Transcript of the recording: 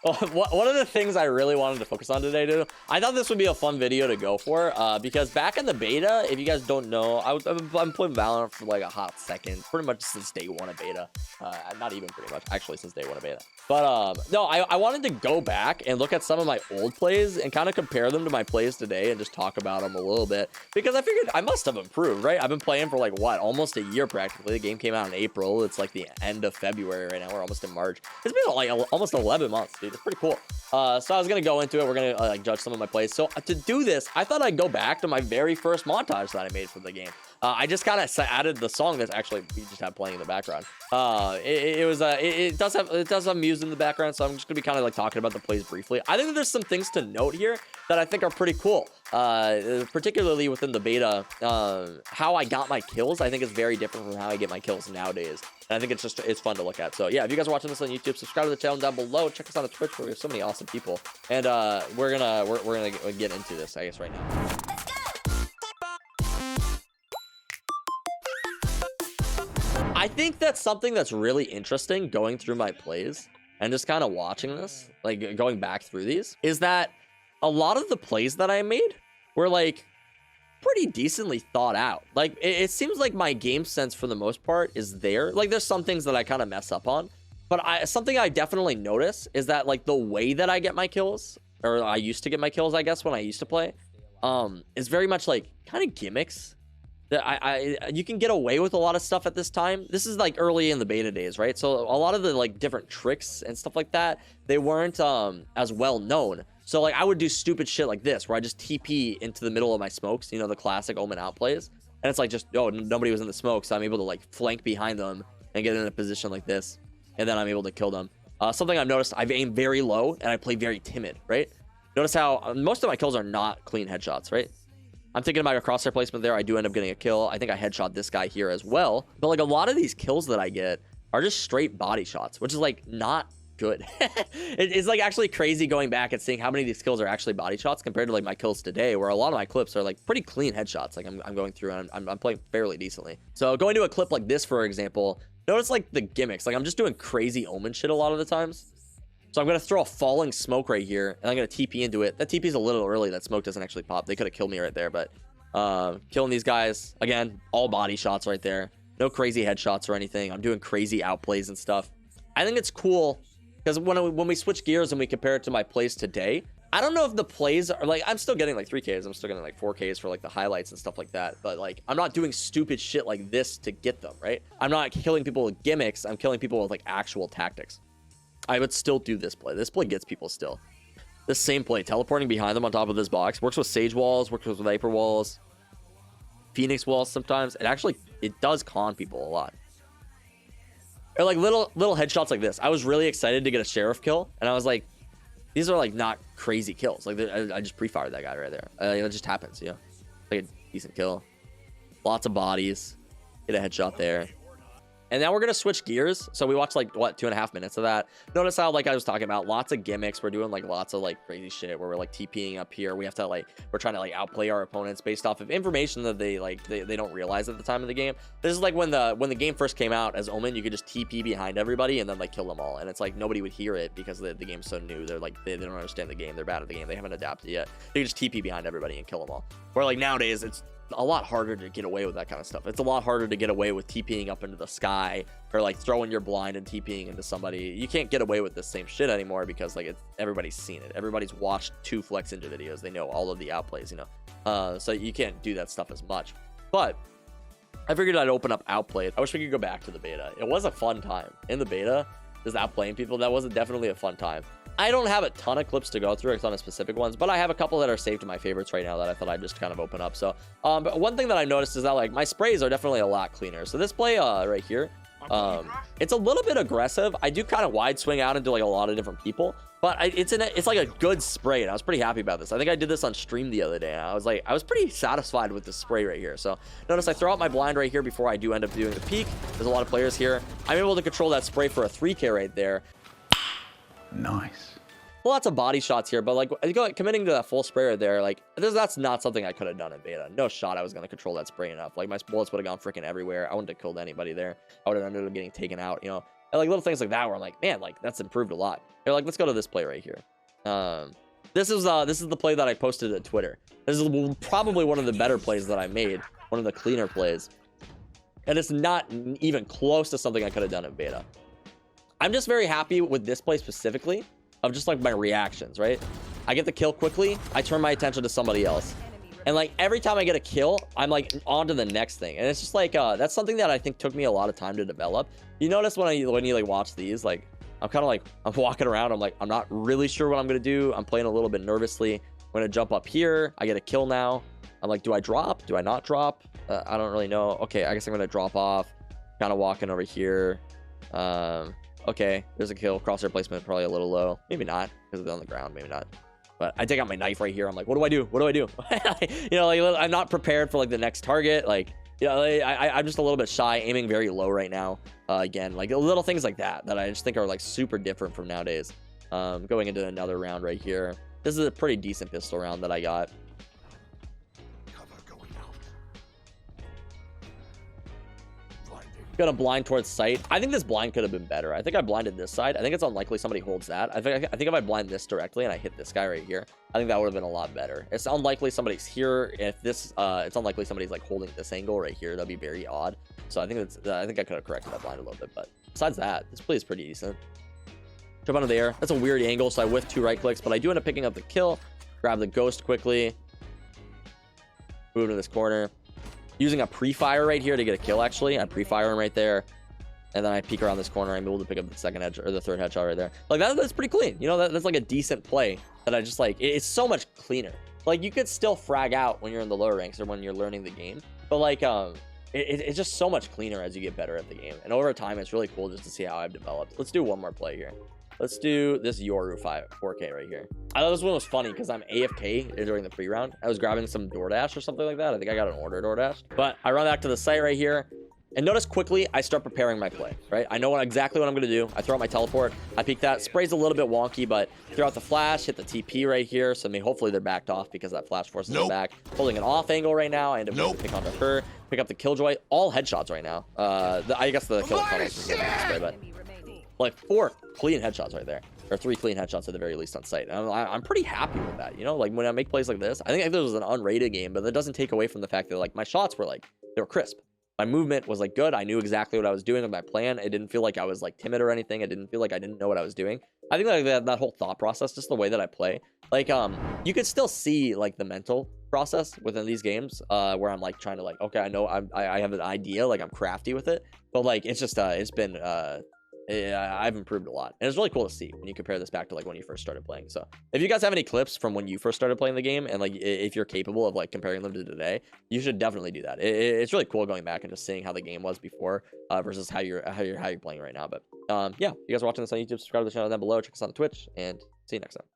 Well, one of the things I really wanted to focus on today, dude, I thought this would be a fun video to go for, because back in the beta, if you guys don't know, I'm playing Valorant for like a hot second, pretty much since day one of beta. Not even pretty much, actually since day one of beta. But no, I wanted to go back and look at some of my old plays and kind of compare them to my plays today and just talk about them a little bit, because I figured I must have improved, right? I've been playing for like what, almost a year practically. The game came out in April. It's like the end of February right now. We're almost in March. It's been like almost 11 months, dude. It's pretty cool. So I was gonna go into it. We're gonna like judge some of my plays. So to do this, I thought I'd go back to my very first montage that I made for the game. I just kind of added the song that's actually we just have playing in the background. It does have music in the background, so I'm just gonna be kind of like talking about the plays briefly. I think that there's some things to note here that I think are pretty cool, particularly within the beta. How I got my kills, I think is very different from how I get my kills nowadays. And I think it's fun to look at. So yeah, if you guys are watching this on YouTube, subscribe to the channel down below. Check us out on Twitch where we have so many awesome people. And we're gonna get into this, I guess, right now. I think that's something that's really interesting going through my plays and just kind of watching this, like going back through these, is that a lot of the plays that I made were like pretty decently thought out. Like it seems like my game sense for the most part is there. Like there's some things that I kind of mess up on, but something I definitely notice is that like the way that I get my kills, or I used to get my kills, I guess, when I used to play, is very much like kind of gimmicks. That you can get away with a lot of stuff at this time. This is like early in the beta days, right? So a lot of the like different tricks and stuff like that, they weren't as well known. So like I would do stupid shit like this, where I just TP into the middle of my smokes, you know, the classic Omen outplays, and it's like just, oh, nobody was in the smoke, so I'm able to like flank behind them and get in a position like this, and then I'm able to kill them. Something I've noticed, I've aimed very low and I play very timid, right? Notice how most of my kills are not clean headshots, right? I'm thinking about a crosshair placement there. I do end up getting a kill. I think I headshot this guy here as well. But like a lot of these kills that I get are just straight body shots, which is like not good. It's like actually crazy going back and seeing how many of these kills are actually body shots compared to like my kills today, where a lot of my clips are like pretty clean headshots. Like I'm going through and I'm playing fairly decently. So going to a clip like this, for example, notice like the gimmicks. Like I'm just doing crazy Omen shit a lot of the times. So I'm going to throw a falling smoke right here, and I'm going to TP into it. That TP is a little early. That smoke doesn't actually pop. They could have killed me right there, but killing these guys, again, all body shots right there. No crazy headshots or anything. I'm doing crazy outplays and stuff. I think it's cool because when we switch gears and we compare it to my plays today, I don't know if the plays are like, I'm still getting like 3Ks. I'm still getting like 4Ks for like the highlights and stuff like that. But like, I'm not doing stupid shit like this to get them, right? I'm not killing people with gimmicks. I'm killing people with like actual tactics. I would still do this play. This play gets people still. This same play, teleporting behind them on top of this box, works with Sage walls, works with Viper walls, Phoenix walls sometimes. It does con people a lot. Or like little headshots like this. I was really excited to get a Sheriff kill, and I was like, these are like not crazy kills. Like I just pre-fired that guy right there. It just happens, you know. Like a decent kill. Lots of bodies. Get a headshot there. And now we're going to switch gears. So we watched like, what, 2.5 minutes of that. Notice how, like I was talking about, lots of gimmicks. We're doing like lots of like crazy shit where we're like TPing up here. We have to like, we're trying to like outplay our opponents based off of information that they don't realize at the time of the game. This is like when the game first came out as Omen, you could just TP behind everybody and then like kill them all. And it's like nobody would hear it because the game's so new. They're like, they don't understand the game. They're bad at the game. They haven't adapted yet. You can just TP behind everybody and kill them all. Where like nowadays, it's a lot harder to get away with that kind of stuff. It's a lot harder to get away with TPing up into the sky or like throwing your blind and TPing into somebody. You can't get away with the same shit anymore because like everybody's seen it. Everybody's watched 2 Flex Ninja videos. They know all of the outplays, you know. So you can't do that stuff as much. But I figured I'd open up Outplayed. I wish we could go back to the beta. It was a fun time. In the beta, just outplaying people, that was definitely a fun time. I don't have a ton of clips to go through, a ton of specific ones, but I have a couple that are saved to my favorites right now that I thought I'd just kind of open up. So, but one thing that I noticed is that like my sprays are definitely a lot cleaner. So this play right here, it's a little bit aggressive. I do kind of wide swing out into like a lot of different people, but it's like a good spray, and I was pretty happy about this. I think I did this on stream the other day, and I was pretty satisfied with the spray right here. So notice I throw out my blind right here before I do end up doing the peek. There's a lot of players here. I'm able to control that spray for a 3K right there. Nice. Lots of body shots here, but like committing to that full sprayer there, like that's not something I could have done in beta. No shot I was going to control that spray enough. Like my bullets would have gone freaking everywhere. I wouldn't have killed anybody there. I would have ended up getting taken out, you know. And like little things like that where I'm like, man, like that's improved a lot. They're like, let's go to this play right here. This is the play that I posted at Twitter. This is probably one of the better plays that I made, one of the cleaner plays, and it's not even close to something I could have done in beta. I'm just very happy with this play specifically of just like my reactions, right? I get the kill quickly, I turn my attention to somebody else, and like every time I get a kill, I'm like on to the next thing. And it's just like that's something that I think took me a lot of time to develop. You notice when you like watch these, like I'm kind of like, I'm walking around, I'm like, I'm not really sure what I'm gonna do. I'm playing a little bit nervously. I'm gonna jump up here, I get a kill now. I'm like, do I drop? Do I not drop? I don't really know. Okay, I guess I'm gonna drop off. Kind of walking over here. Okay, there's a kill. Crosshair placement probably a little low. Maybe not, because it's on the ground, maybe not. But I take out my knife right here. I'm like, what do I do? What do I do? You know, like I'm not prepared for like the next target. Like, you know, I'm just a little bit shy, aiming very low right now. Again, like little things like that I just think are like super different from nowadays. Going into another round right here. This is a pretty decent pistol round that I got. Got a blind towards sight. I think this blind could have been better. I think I blinded this side. I think it's unlikely somebody holds that. I think if I blind this directly and I hit this guy right here, I think that would have been a lot better. It's unlikely somebody's here. If this, it's unlikely somebody's like holding this angle right here. That'd be very odd. So I think it's, I think I could have corrected that blind a little bit. But besides that, this play is pretty decent. Jump out of the air. That's a weird angle, so I whiff 2 right clicks, but I do end up picking up the kill. Grab the ghost quickly. Move to this corner. Using a pre-fire right here to get a kill, actually. I pre-fire him right there. And then I peek around this corner. I'm able to pick up the second edge or the third headshot right there. Like, that's pretty clean. You know, that's like a decent play that I just like. It's so much cleaner. Like, you could still frag out when you're in the lower ranks or when you're learning the game. But, like, it's just so much cleaner as you get better at the game. And over time, it's really cool just to see how I've developed. Let's do one more play here. Let's do this Yoru 4K right here. I thought this one was funny because I'm AFK during the pre-round. I was grabbing some DoorDash or something like that. I think I got an order DoorDash. But I run back to the site right here. And notice quickly, I start preparing my play, right? I know exactly what I'm going to do. I throw out my teleport. I peek that. Spray's a little bit wonky, but throw out the flash, hit the TP right here. So hopefully they're backed off because that flash forces them back. Holding an off angle right now. I end up with a pick onto her. Pick up the Killjoy. All headshots right now. I guess the kill is spray, but like 4 clean headshots right there. Or 3 clean headshots at the very least on site. And I'm pretty happy with that. You know, like when I make plays like this, I think this was an unrated game, but that doesn't take away from the fact that like my shots were like, they were crisp. My movement was like good. I knew exactly what I was doing with my plan. It didn't feel like I was like timid or anything. It didn't feel like I didn't know what I was doing. I think like that whole thought process, just the way that I play, like you could still see like the mental process within these games where I'm like trying to like, okay, I know I have an idea, like I'm crafty with it, but like it's just it's been I've improved a lot, and it's really cool to see when you compare this back to like when you first started playing. So if you guys have any clips from when you first started playing the game, and like if you're capable of like comparing them to today, you should definitely do that. It's really cool going back and just seeing how the game was before versus how you're playing right now. But yeah, if you guys are watching this on YouTube, subscribe to the channel down below, check us out on Twitch, and see you next time.